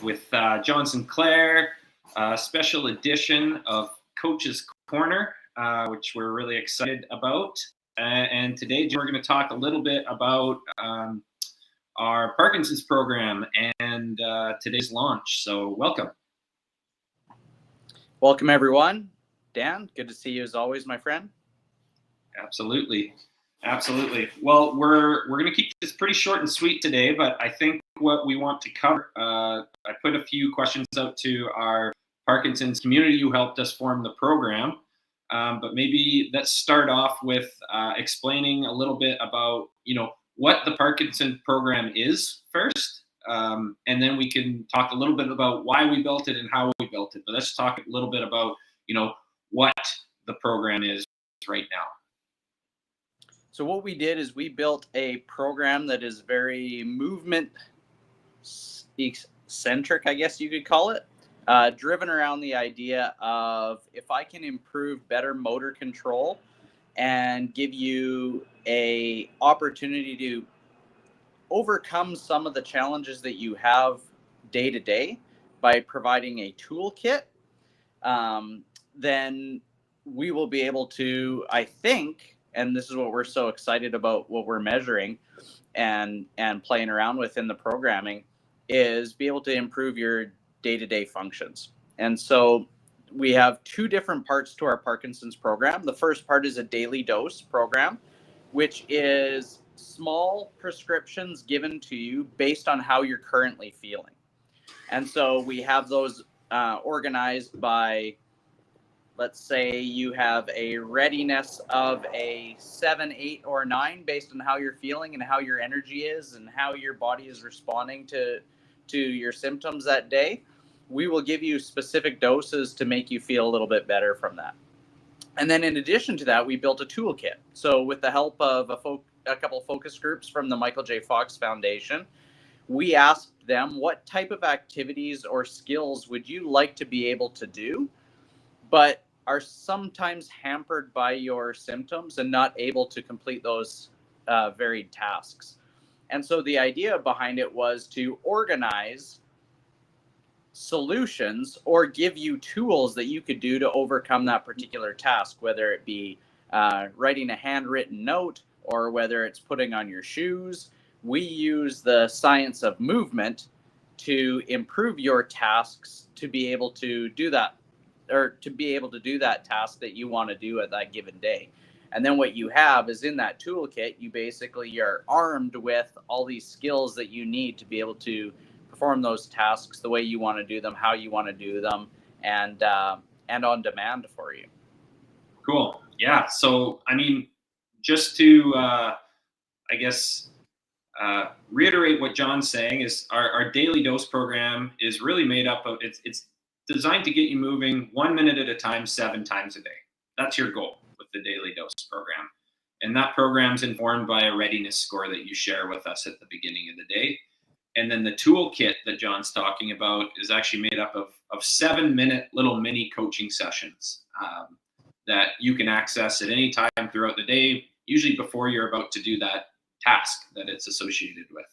with John Sinclair, special edition of Coach's Corner, which we're really excited about. And today we're going to talk a little bit about our Parkinson's program and today's launch. So welcome. Welcome, everyone. Dan, good to see you as always, my friend. Absolutely. Well, we're going to keep this pretty short and sweet today, but I think what we want to cover, I put a few questions out to our Parkinson's community who helped us form the program, but maybe let's start off with explaining a little bit about, what the Parkinson program is first, and then we can talk a little bit about why we built it and how we built it. But let's talk a little bit about, what the program is right now. So what we did is we built a program that is very movement eccentric, I guess you could call it, driven around the idea of if I can improve better motor control and give you a opportunity to overcome some of the challenges that you have day to day by providing a toolkit, then we will be able to, I think, and this is what we're so excited about, what we're measuring and playing around with in the programming, is be able to improve your day-to-day functions. And so we have two different parts to our Parkinson's program. The first part is a daily dose program, which is small prescriptions given to you based on how you're currently feeling. And so we have those organized by, let's say you have a readiness of a 7, 8, or 9 based on how you're feeling and how your energy is and how your body is responding to your symptoms that day. We will give you specific doses to make you feel a little bit better from that. And then in addition to that, we built a toolkit. So with the help of a couple focus groups from the Michael J. Fox Foundation, we asked them, what type of activities or skills would you like to be able to do, but are sometimes hampered by your symptoms and not able to complete those varied tasks. And so the idea behind it was to organize solutions or give you tools that you could do to overcome that particular task, whether it be writing a handwritten note or whether it's putting on your shoes. We use the science of movement to improve your tasks to be able to do that, or to be able to do that task that you want to do at that given day. And then what you have is in that toolkit, you're armed with all these skills that you need to be able to perform those tasks the way you want to do them, how you want to do them, and on demand for you. Cool. Yeah. So, just to, reiterate what John's saying is our daily dose program is really made up of, it's designed to get you moving 1 minute at a time, 7 times a day. That's your goal with the daily dose program. And that program's informed by a readiness score that you share with us at the beginning of the day. And then the toolkit that John's talking about is actually made up of 7-minute little mini coaching sessions that you can access at any time throughout the day, usually before you're about to do that task that it's associated with.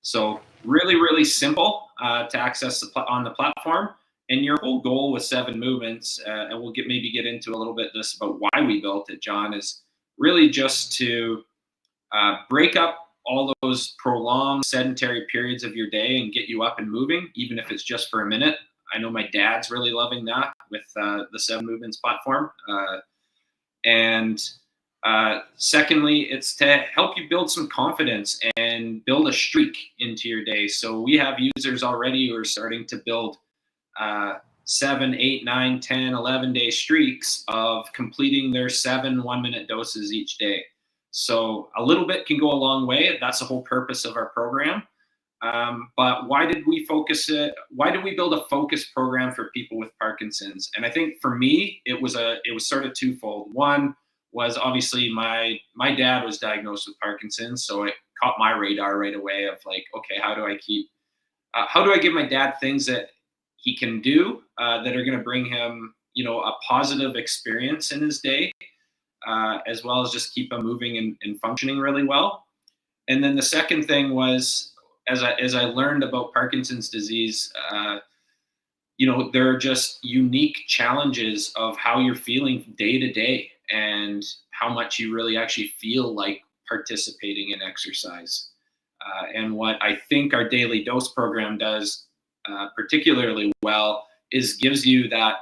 So really, really simple to access on the platform. And your whole goal with 7 movements, and we'll get into a little bit this about why we built it, John, is really just to break up all those prolonged sedentary periods of your day and get you up and moving, even if it's just for a minute. I know my dad's really loving that with the 7 movements platform. Secondly, it's to help you build some confidence and build a streak into your day. So we have users already who are starting to build 7, 8, 9, 10, 11-day streaks of completing their 7 1-minute doses each day. So a little bit can go a long way. That's the whole purpose of our program. But why did we build a focused program for people with Parkinson's? And I think for me, it was sort of twofold. One was obviously my dad was diagnosed with Parkinson's, so it caught my radar right away of like, okay, how do I give my dad things that he can do that are going to bring him, a positive experience in his day, as well as just keep him moving and functioning really well. And then the second thing was, as I learned about Parkinson's disease, there are just unique challenges of how you're feeling day to day and how much you really actually feel like participating in exercise. And what I think our daily dose program does particularly well is gives you that.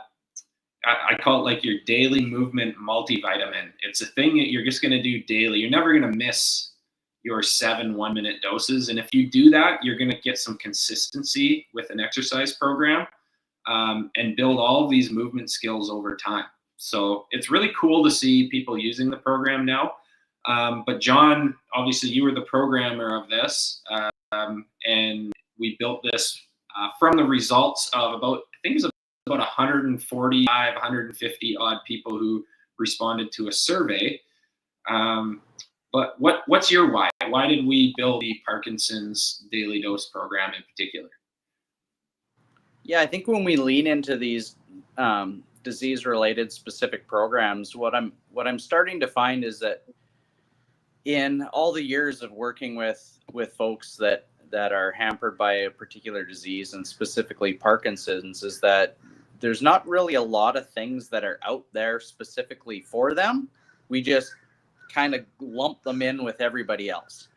I call it like your daily movement multivitamin. It's a thing that you're just going to do daily. You're never going to miss your 7 1-minute doses. And if you do that, you're going to get some consistency with an exercise program and build all of these movement skills over time. So it's really cool to see people using the program now. But John, obviously you were the programmer of this, and we built this from the results of about, I think it was about 145, 150 odd people who responded to a survey. But what's your why? Why did we build the Parkinson's daily dose program in particular? Yeah, I think when we lean into these disease-related specific programs, what I'm starting to find is that in all the years of working with folks that are hampered by a particular disease, and specifically Parkinson's, is that there's not really a lot of things that are out there specifically for them. We just kind of lump them in with everybody else.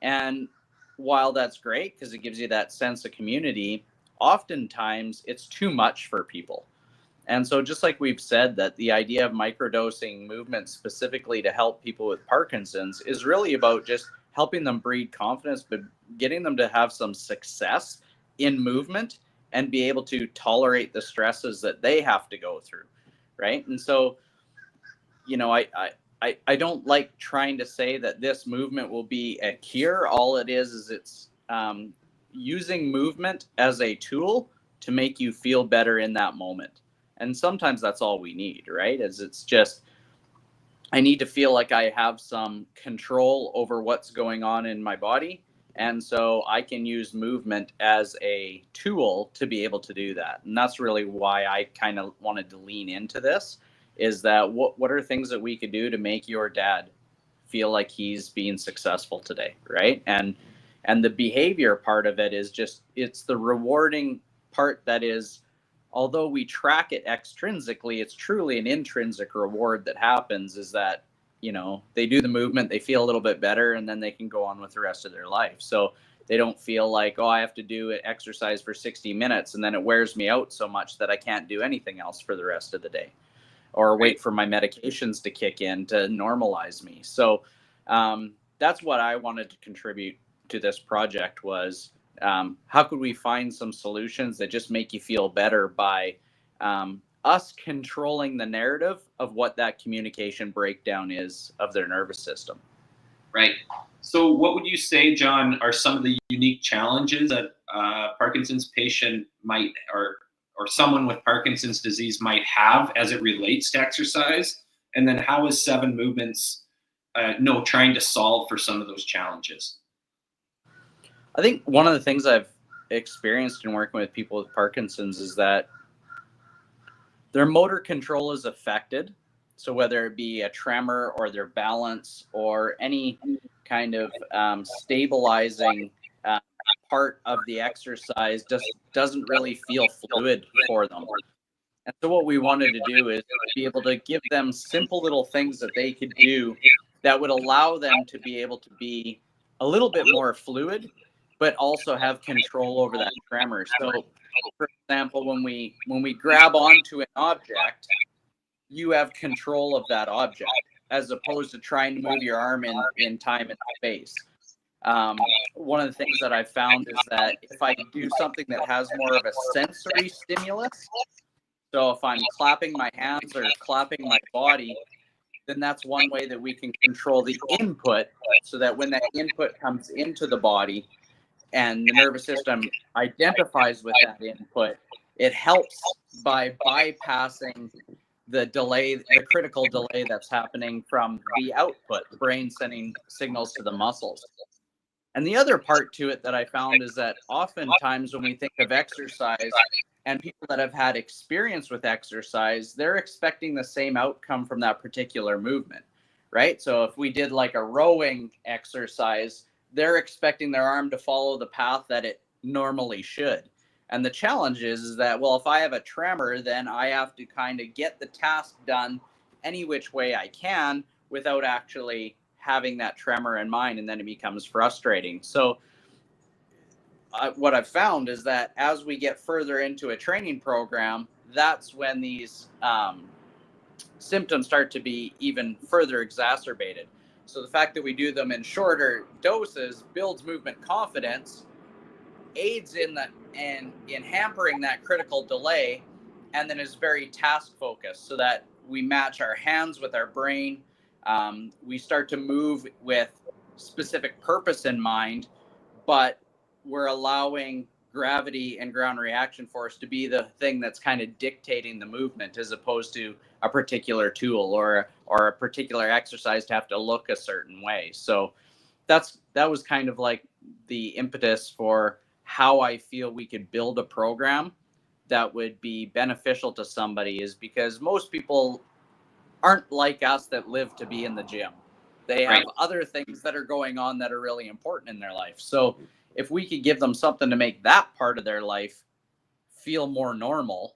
And while that's great because it gives you that sense of community, oftentimes it's too much for people. And so just like we've said, that the idea of microdosing movement specifically to help people with Parkinson's is really about just helping them breed confidence, but getting them to have some success in movement and be able to tolerate the stresses that they have to go through, right? And so, I don't like trying to say that this movement will be a cure. All it is it's using movement as a tool to make you feel better in that moment. And sometimes that's all we need, right? It's just, I need to feel like I have some control over what's going on in my body. And so I can use movement as a tool to be able to do that. And that's really why I kind of wanted to lean into this, is that what are things that we could do to make your dad feel like he's being successful today, right? And the behavior part of it is just, it's the rewarding part that is, although we track it extrinsically, it's truly an intrinsic reward that happens, is that, they do the movement, they feel a little bit better, and then they can go on with the rest of their life. So they don't feel like, oh, I have to do an exercise for 60 minutes and then it wears me out so much that I can't do anything else for the rest of the day, or wait for my medications to kick in to normalize me. So that's what I wanted to contribute to this project was, how could we find some solutions that just make you feel better by us controlling the narrative of what that communication breakdown is of their nervous system. Right. So what would you say, John, are some of the unique challenges that Parkinson's patient might, or someone with Parkinson's disease might have as it relates to exercise? And then how is 7 Movements trying to solve for some of those challenges? I think one of the things I've experienced in working with people with Parkinson's is that their motor control is affected. So whether it be a tremor or their balance or any kind of stabilizing part of the exercise just doesn't really feel fluid for them. And so what we wanted to do is be able to give them simple little things that they could do that would allow them to be able to be a little bit more fluid, but also have control over that tremor. So, for example, when we grab onto an object, you have control of that object, as opposed to trying to move your arm in time and space. One of the things that I've found is that if I do something that has more of a sensory stimulus, so if I'm clapping my hands or clapping my body, then that's one way that we can control the input, so that when that input comes into the body and the nervous system identifies with that input, it helps by bypassing the delay, the critical delay that's happening from the output, the brain sending signals to the muscles. And the other part to it that I found is that oftentimes when we think of exercise and people that have had experience with exercise, they're expecting the same outcome from that particular movement, right? So if we did like a rowing exercise, they're expecting their arm to follow the path that it normally should. And the challenge is that, well, if I have a tremor, then I have to kind of get the task done any which way I can without actually having that tremor in mind, and then it becomes frustrating. So what I've found is that as we get further into a training program, that's when these symptoms start to be even further exacerbated. So the fact that we do them in shorter doses builds movement confidence, aids in hampering that critical delay, and then is very task focused, so that we match our hands with our brain. We start to move with specific purpose in mind, but we're allowing gravity and ground reaction force to be the thing that's kind of dictating the movement, as opposed to a particular tool or a particular exercise to have to look a certain way. So that was kind of like the impetus for how I feel we could build a program that would be beneficial to somebody, is because most people aren't like us that live to be in the gym. They have other things that are going on that are really important in their life. So if we could give them something to make that part of their life feel more normal,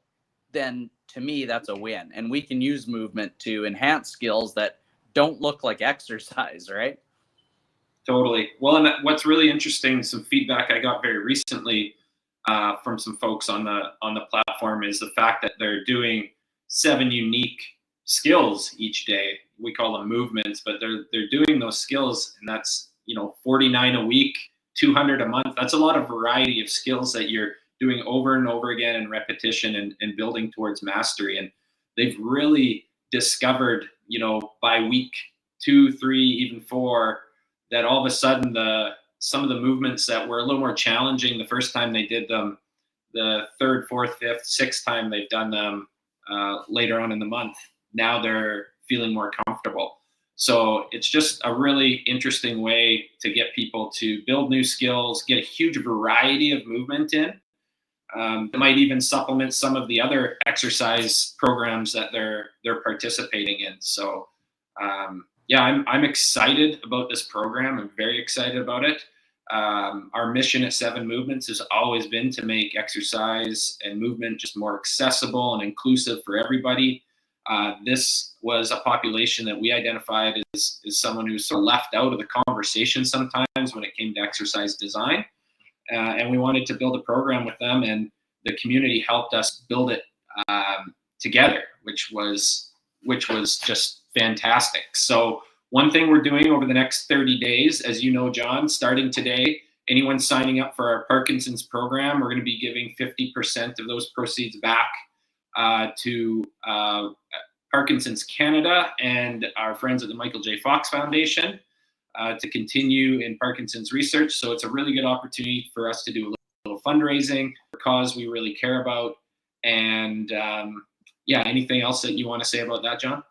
then to me, that's a win. And we can use movement to enhance skills that don't look like exercise, right? Totally. Well, and what's really interesting, some feedback I got very recently from some folks on the platform, is the fact that they're doing 7 unique skills each day. We call them movements, but they're doing those skills, and that's 49 a week, 200 a month. That's a lot of variety of skills that you're doing over and over again in repetition and building towards mastery. And they've really discovered, by week 2, 3, even 4, that all of a sudden some of the movements that were a little more challenging the first time they did them, the 3rd, 4th, 5th, 6th time they've done them later on in the month, now they're feeling more comfortable. So it's just a really interesting way to get people to build new skills, get a huge variety of movement in. It might even supplement some of the other exercise programs that they're participating in. So I'm excited about this program. I'm very excited about it. Our mission at 7 Movements has always been to make exercise and movement just more accessible and inclusive for everybody. This was a population that we identified as someone who's sort of left out of the conversation sometimes when it came to exercise design. And we wanted to build a program with them, and the community helped us build it together, which was just fantastic. So one thing we're doing over the next 30 days, as you know, John, starting today, anyone signing up for our Parkinson's program, we're going to be giving 50% of those proceeds back to Parkinson's Canada and our friends at the Michael J. Fox Foundation to continue in Parkinson's research. So it's a really good opportunity for us to do a little fundraising for a cause we really care about. And anything else that you want to say about that, John?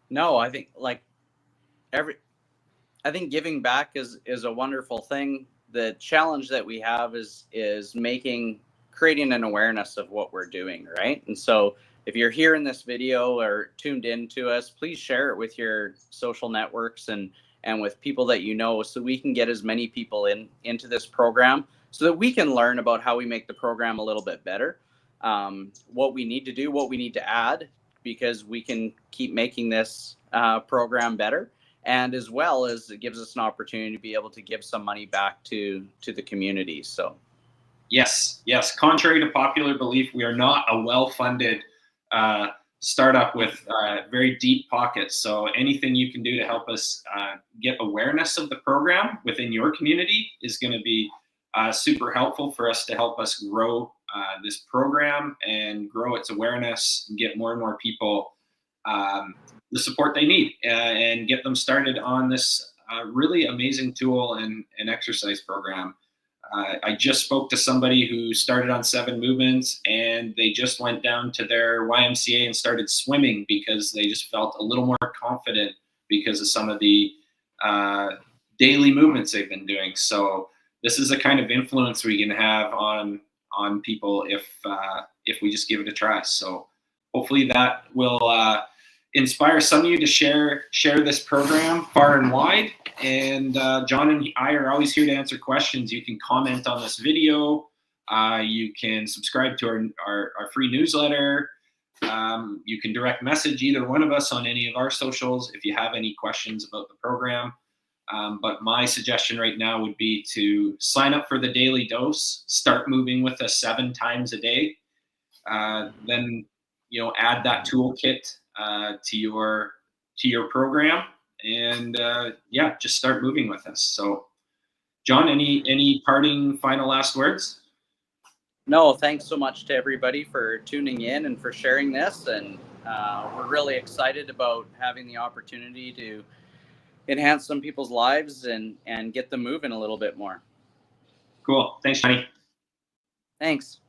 No, I think giving back is a wonderful thing. The challenge that we have is creating an awareness of what we're doing, right? And so if you're hearing this video or tuned in to us, please share it with your social networks and with people that you know, so we can get as many people into this program, so that we can learn about how we make the program a little bit better, what we need to do, what we need to add, because we can keep making this program better. And as well as it gives us an opportunity to be able to give some money back to the community. So yes. Contrary to popular belief, we are not a well-funded startup with very deep pockets. So anything you can do to help us get awareness of the program within your community is going to be super helpful for us to help us grow this program and grow its awareness and get more and more people the support they need and get them started on this really amazing tool and exercise program. I just spoke to somebody who started on 7 Movements, and they just went down to their YMCA and started swimming because they just felt a little more confident because of some of the daily movements they've been doing. So this is the kind of influence we can have on people if we just give it a try. So hopefully that will inspire some of you to share this program far and wide. And John and I are always here to answer questions. You can comment on this video. You can subscribe to our free newsletter. You can direct message either one of us on any of our socials if you have any questions about the program. But my suggestion right now would be to sign up for the daily dose, start moving with us 7 times a day. Then, add that toolkit to your program, and just start moving with us. So, John, any parting final last words? No, thanks so much to everybody for tuning in and for sharing this. And we're really excited about having the opportunity to enhance some people's lives and get them moving a little bit more. Cool. Thanks, Johnny. Thanks.